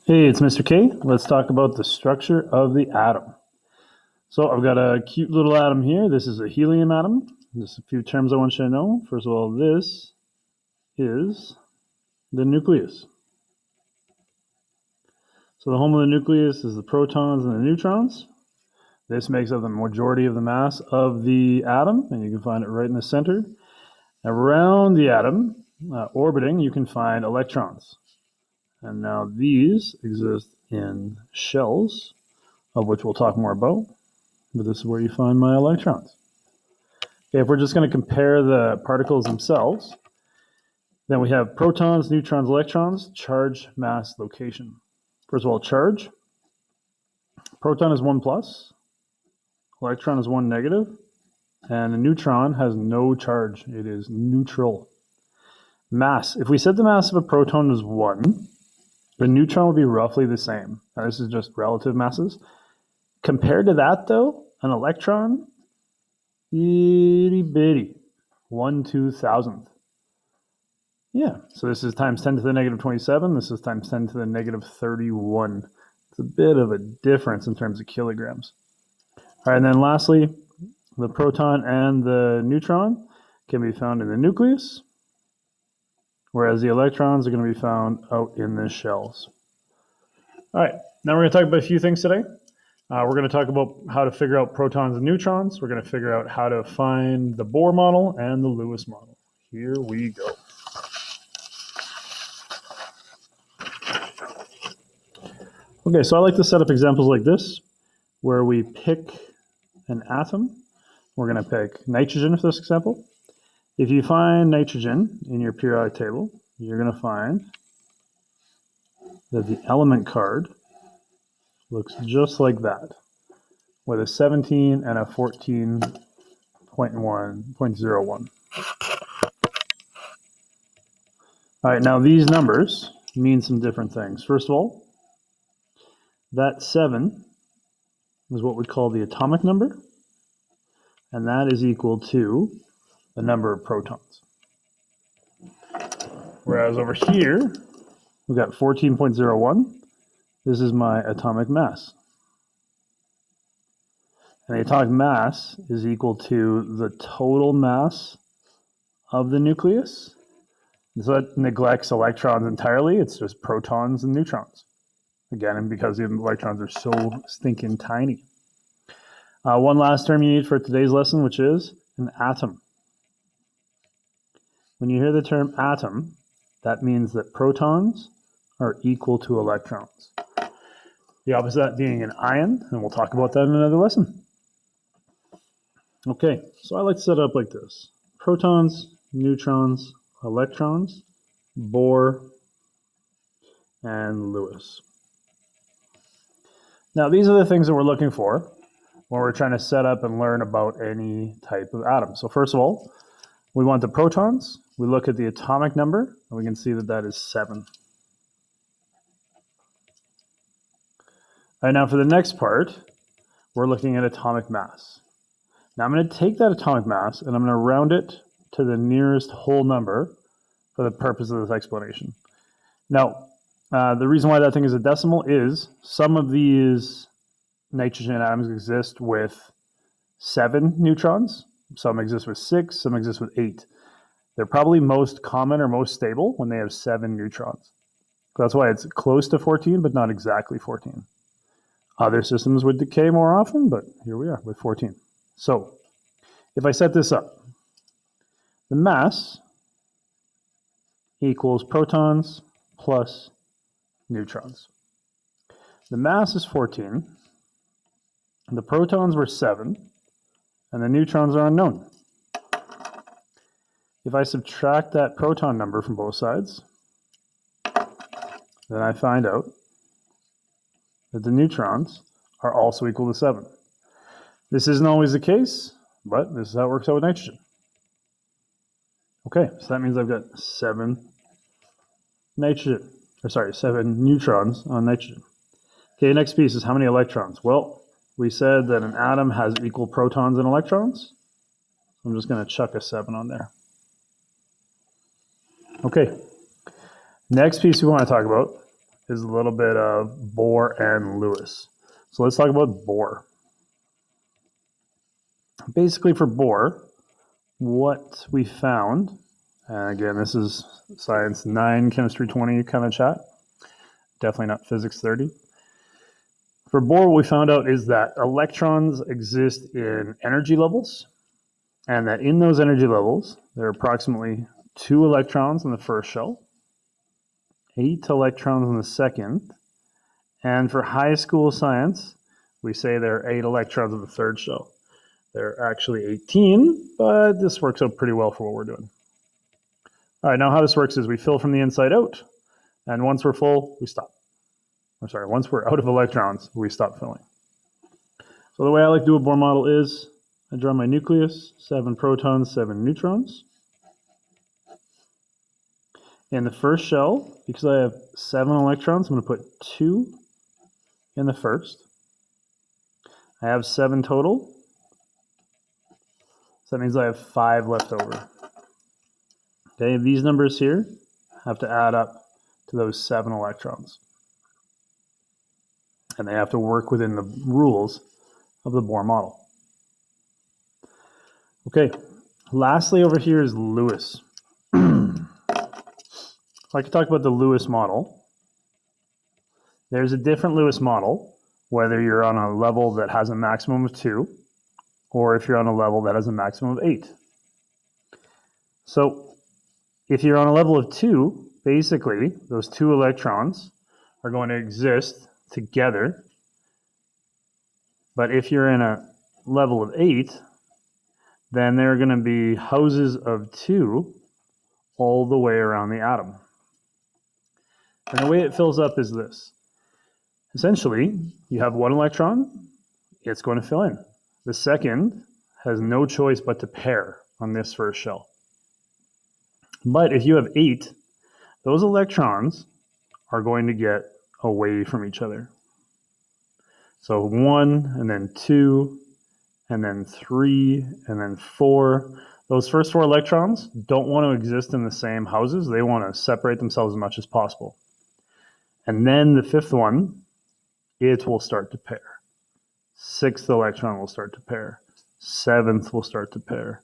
Hey, it's Mr. K. Let's talk about the structure of the atom. So I've got a cute little atom here. This is a helium atom. Just a few terms I want you to know. First of all, this is the nucleus. So the home of the nucleus is the protons and the neutrons. This makes up the majority of the mass of the atom, and you can find it right in the center. Around the atom, orbiting, you can find electrons. And now these exist in shells, of which we'll talk more about. But this is where you find my electrons. Okay, if we're just going to compare the particles themselves, then we have protons, neutrons, electrons, charge, mass, location. First of all, charge. Proton is 1 plus, electron is 1 negative, and a neutron has no charge. It is neutral. Mass. If we said the mass of a proton is 1, the neutron would be roughly the same. Now, this is just relative masses. Compared to that, though, an electron, itty bitty, 1/2000th. Yeah, so this is times 10 to the negative 27. This is times 10 to the negative 31. It's a bit of a difference in terms of kilograms. All right, and then lastly, the proton and the neutron can be found in the nucleus, whereas the electrons are going to be found out in the shells. All right, now we're going to talk about a few things today. We're going to talk about how to figure out protons and neutrons. We're going to figure out how to find the Bohr model and the Lewis model. Here we go. Okay, so I like to set up examples like this, where we pick an atom. We're going to pick nitrogen for this example. If you find nitrogen in your periodic table, you're going to find that the element card looks just like that, with a 17 and a 14.01. All right, now these numbers mean some different things. First of all, that 7 is what we call the atomic number, and that is equal to the number of protons. Whereas over here, we've got 14.01. This is my atomic mass. And the atomic mass is equal to the total mass of the nucleus. So that neglects electrons entirely. It's just protons and neutrons. Again, and because the electrons are so stinking tiny. One last term you need for today's lesson, which is an atom. When you hear the term atom, that means that protons are equal to electrons. The opposite of that being an ion, and we'll talk about that in another lesson. Okay, so I like to set it up like this. Protons, neutrons, electrons, Bohr, and Lewis. Now, these are the things that we're looking for when we're trying to set up and learn about any type of atom. So first of all, we want the protons. We look at the atomic number, and we can see that that is 7. All right, now for the next part, we're looking at atomic mass. Now I'm going to take that atomic mass, and I'm going to round it to the nearest whole number for the purpose of this explanation. Now, the reason why that thing is a decimal is some of these nitrogen atoms exist with 7 neutrons. Some exist with 6, some exist with 8. They're probably most common or most stable when they have 7 neutrons. That's why it's close to 14, but not exactly 14. Other systems would decay more often, but here we are with 14. So if I set this up, the mass equals protons plus neutrons. The mass is 14, the protons were 7, and the neutrons are unknown. If I subtract that proton number from both sides, then I find out that the neutrons are also equal to 7. This isn't always the case, but this is how it works out with nitrogen. Okay, so that means I've got 7 neutrons on nitrogen. Okay, next piece is how many electrons? Well, we said that an atom has equal protons and electrons. I'm just going to chuck a 7 on there. Okay, next piece we want to talk about is a little bit of Bohr and Lewis. So let's talk about Bohr. Basically for Bohr, what we found, and again, this is science 9, chemistry 20 kind of chat, definitely not physics 30. For Bohr, what we found out is that electrons exist in energy levels, and that in those energy levels, there are approximately 2 electrons in the first shell, 8 electrons in the second, and for high school science, we say there are 8 electrons in the third shell. There are actually 18, but this works out pretty well for what we're doing. All right, now how this works is we fill from the inside out, and once we're full, we stop. Once we're out of electrons, we stop filling. So the way I like to do a Bohr model is I draw my nucleus, 7 protons, 7 neutrons. In the first shell, because I have 7 electrons, I'm going to put 2 in the first. I have 7 total, so that means I have 5 left over. Okay, these numbers here have to add up to those 7 electrons. And they have to work within the rules of the Bohr model. Okay, lastly over here is Lewis. If I could talk about the Lewis model, there's a different Lewis model, whether you're on a level that has a maximum of 2, or if you're on a level that has a maximum of 8. So if you're on a level of 2, basically those 2 electrons are going to exist together. But if you're in a level of 8, then there are going to be houses of 2 all the way around the atom. And the way it fills up is this. Essentially, you have 1 electron, it's going to fill in. The second has no choice but to pair on this first shell. But if you have 8, those electrons are going to get away from each other. So 1, and then 2, and then 3, and then 4. Those first 4 electrons don't want to exist in the same houses. They want to separate themselves as much as possible. And then the 5th one, it will start to pair. 6th electron will start to pair. 7th will start to pair.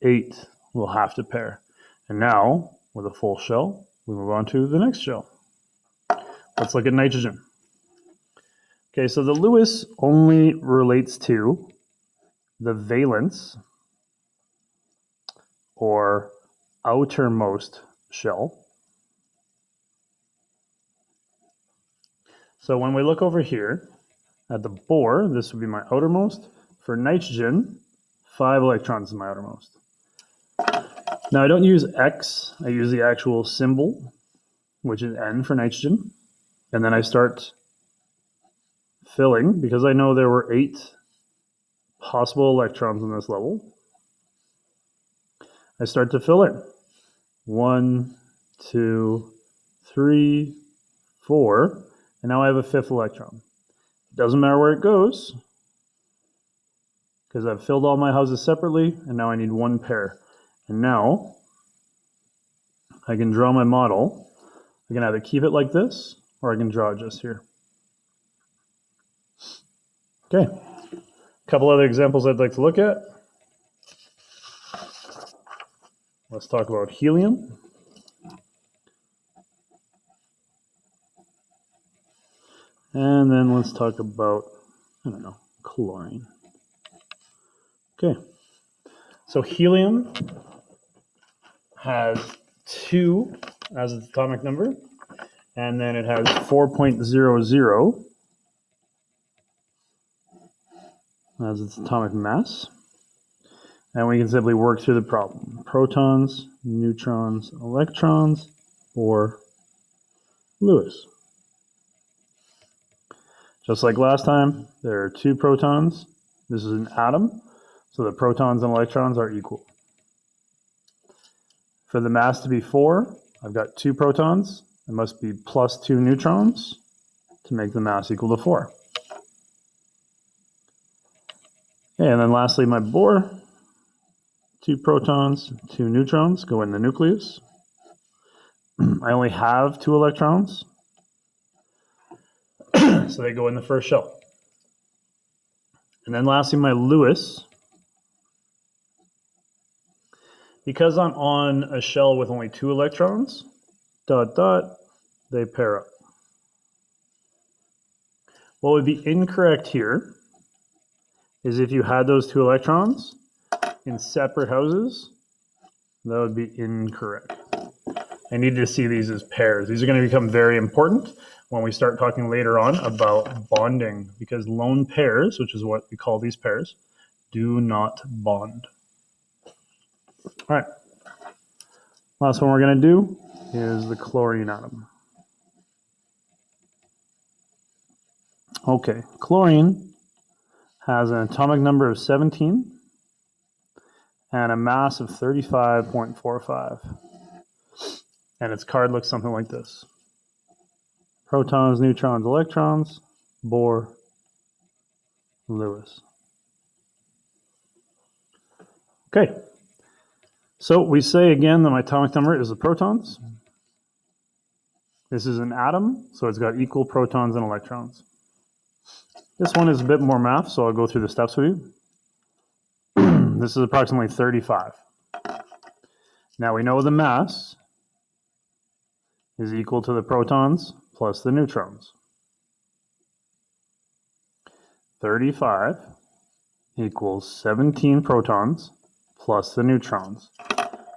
8th will have to pair. And now, with a full shell, we move on to the next shell. Let's look at nitrogen. Okay, so the Lewis only relates to the valence, or outermost shell. So when we look over here at the Bohr, this would be my outermost. For nitrogen, 5 electrons is my outermost. Now I don't use X, I use the actual symbol, which is N for nitrogen. And then I start filling, because I know there were 8 possible electrons in this level. I start to fill in. 1, 2, 3, 4, and now I have a 5th electron. It doesn't matter where it goes, because I've filled all my houses separately, and now I need 1 pair. And now I can draw my model. I can either keep it like this, or I can draw it just here. Okay, a couple other examples I'd like to look at. Let's talk about helium. And then let's talk about, chlorine. Okay, so helium has 2 as its atomic number, and then it has 4.00 as its atomic mass. And we can simply work through the problem. Protons, neutrons, electrons, or Lewis. Just like last time, there are 2 protons. This is an atom, so the protons and electrons are equal. For the mass to be 4, I've got 2 protons. It must be plus 2 neutrons to make the mass equal to 4. Okay, and then lastly, my Bohr. 2 protons, 2 neutrons go in the nucleus. I only have 2 electrons. So they go in the first shell. And then lastly, my Lewis. Because I'm on a shell with only 2 electrons, they pair up. What would be incorrect here is if you had those 2 electrons in separate houses, that would be incorrect. I need to see these as pairs. These are going to become very important when we start talking later on about bonding, because lone pairs, which is what we call these pairs, do not bond. All right. Last one we're going to do is the chlorine atom. Okay, chlorine has an atomic number of 17 and a mass of 35.45. And its card looks something like this. Protons, neutrons, electrons, Bohr, Lewis. Okay, so we say again that my atomic number is the protons. This is an atom, so it's got equal protons and electrons. This one is a bit more math, so I'll go through the steps with you. This is approximately 35. Now we know the mass is equal to the protons plus the neutrons. 35 equals 17 protons plus the neutrons.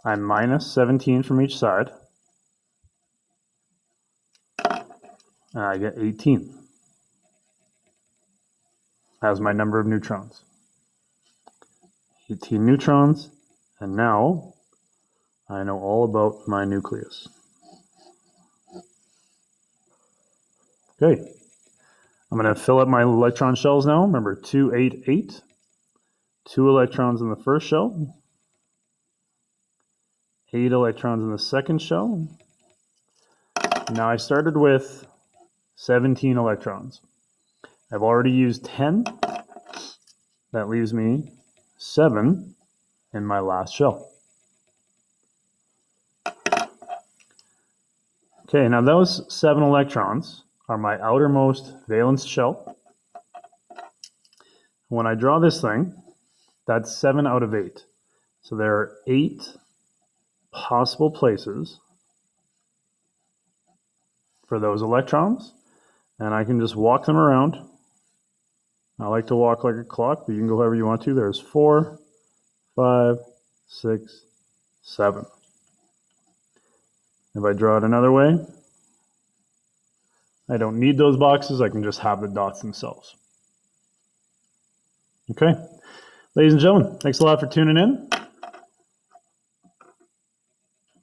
I minus 17 from each side, and I get 18 as my number of neutrons. 18 neutrons, and now I know all about my nucleus. Okay, I'm going to fill up my electron shells now. Remember, 2, 8, 8. 2 electrons in the first shell. 8 electrons in the second shell. Now I started with 17 electrons. I've already used 10. That leaves me 7 in my last shell. Okay, now those 7 electrons are my outermost valence shell. When I draw this thing, that's 7 out of 8. So there are 8 possible places for those electrons, and I can just walk them around. I like to walk like a clock, but you can go however you want to. There's 4, 5, 6, 7. If I draw it another way, I don't need those boxes. I can just have the dots themselves. Okay, ladies and gentlemen, thanks a lot for tuning in.